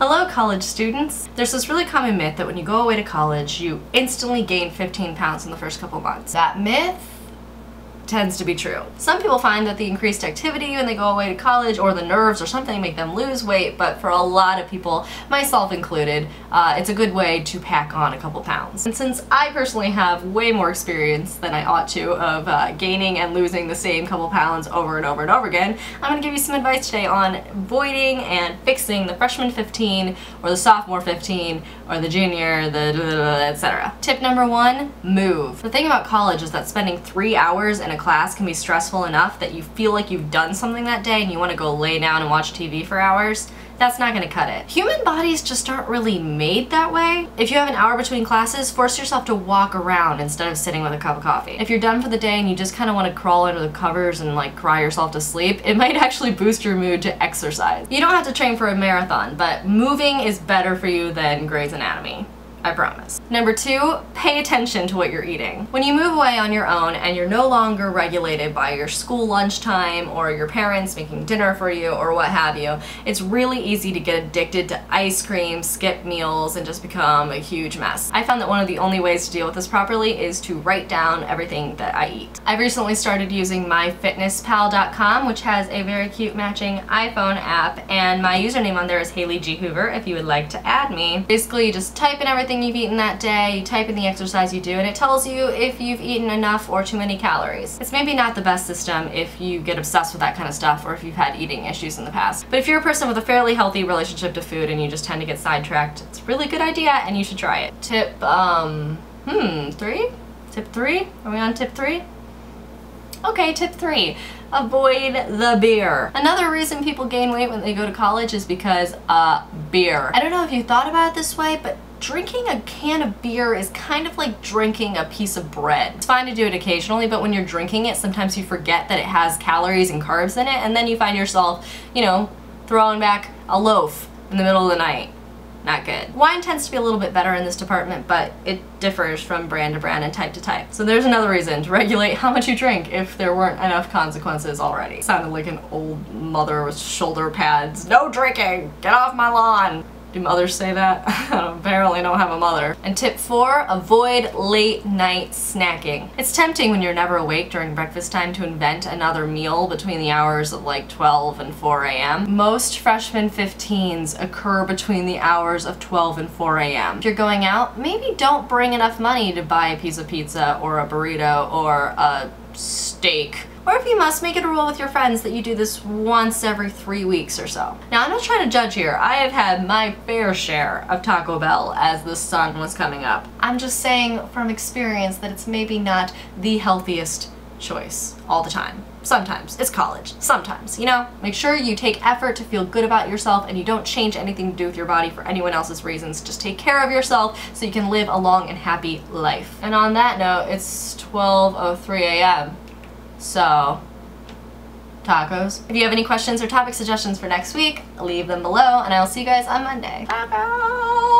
Hello college students! There's this really common myth that when you go away to college, you instantly gain 15 pounds in the first couple months. That myth tends to be true. Some people find that the increased activity when they go away to college or the nerves or something make them lose weight, but for a lot of people, myself included, it's a good way to pack on a couple pounds. And since I personally have way more experience than I ought to of gaining and losing the same couple pounds over and over and over again, I'm going to give you some advice today on avoiding and fixing the freshman 15 or the sophomore 15 or the junior, etc. Tip number 1, move. The thing about college is that spending 3 hours in a class can be stressful enough that you feel like you've done something that day and you want to go lay down and watch TV for hours. That's not going to cut it. Human bodies just aren't really made that way. If you have an hour between classes, force yourself to walk around instead of sitting with a cup of coffee. If you're done for the day and you just kind of want to crawl under the covers and like cry yourself to sleep, it might actually boost your mood to exercise. You don't have to train for a marathon, but moving is better for you than Grey's Anatomy. I promise. Number 2, pay attention to what you're eating. When you move away on your own and you're no longer regulated by your school lunchtime or your parents making dinner for you or what have you, it's really easy to get addicted to ice cream, skip meals, and just become a huge mess. I found that one of the only ways to deal with this properly is to write down everything that I eat. I've recently started using myfitnesspal.com, which has a very cute matching iPhone app, and my username on there is Hayleyghoover if you would like to add me. Basically, you just type in everything you've eaten that day, you type in the exercise you do, and it tells you if you've eaten enough or too many calories. It's maybe not the best system if you get obsessed with that kind of stuff or if you've had eating issues in the past. But if you're a person with a fairly healthy relationship to food and you just tend to get sidetracked, it's a really good idea and you should try it. Tip, 3? Tip 3? Are we on tip 3? Okay, tip 3. Avoid the beer. Another reason people gain weight when they go to college is because, beer. I don't know if you thought about it this way, but drinking a can of beer is kind of like drinking a piece of bread. It's fine to do it occasionally, but when you're drinking it, sometimes you forget that it has calories and carbs in it, and then you find yourself, you know, throwing back a loaf in the middle of the night. Not good. Wine tends to be a little bit better in this department, but it differs from brand to brand and type to type. So there's another reason to regulate how much you drink if there weren't enough consequences already. Sounded like an old mother with shoulder pads. No drinking! Get off my lawn! Do mothers say that? I apparently don't have a mother. And tip 4, avoid late night snacking. It's tempting when you're never awake during breakfast time to invent another meal between the hours of like 12 and 4 a.m. Most freshman 15s occur between the hours of 12 and 4 a.m. If you're going out, maybe don't bring enough money to buy a piece of pizza or a burrito or a steak. Or if you must, make it a rule with your friends that you do this once every 3 weeks or so. Now, I'm not trying to judge here. I have had my fair share of Taco Bell as the sun was coming up. I'm just saying from experience that it's maybe not the healthiest choice all the time. Sometimes. It's college. Sometimes, you know? Make sure you take effort to feel good about yourself and you don't change anything to do with your body for anyone else's reasons. Just take care of yourself so you can live a long and happy life. And on that note, it's 12:03 a.m. So, tacos. If you have any questions or topic suggestions for next week, leave them below, and I will see you guys on Monday. Tacos!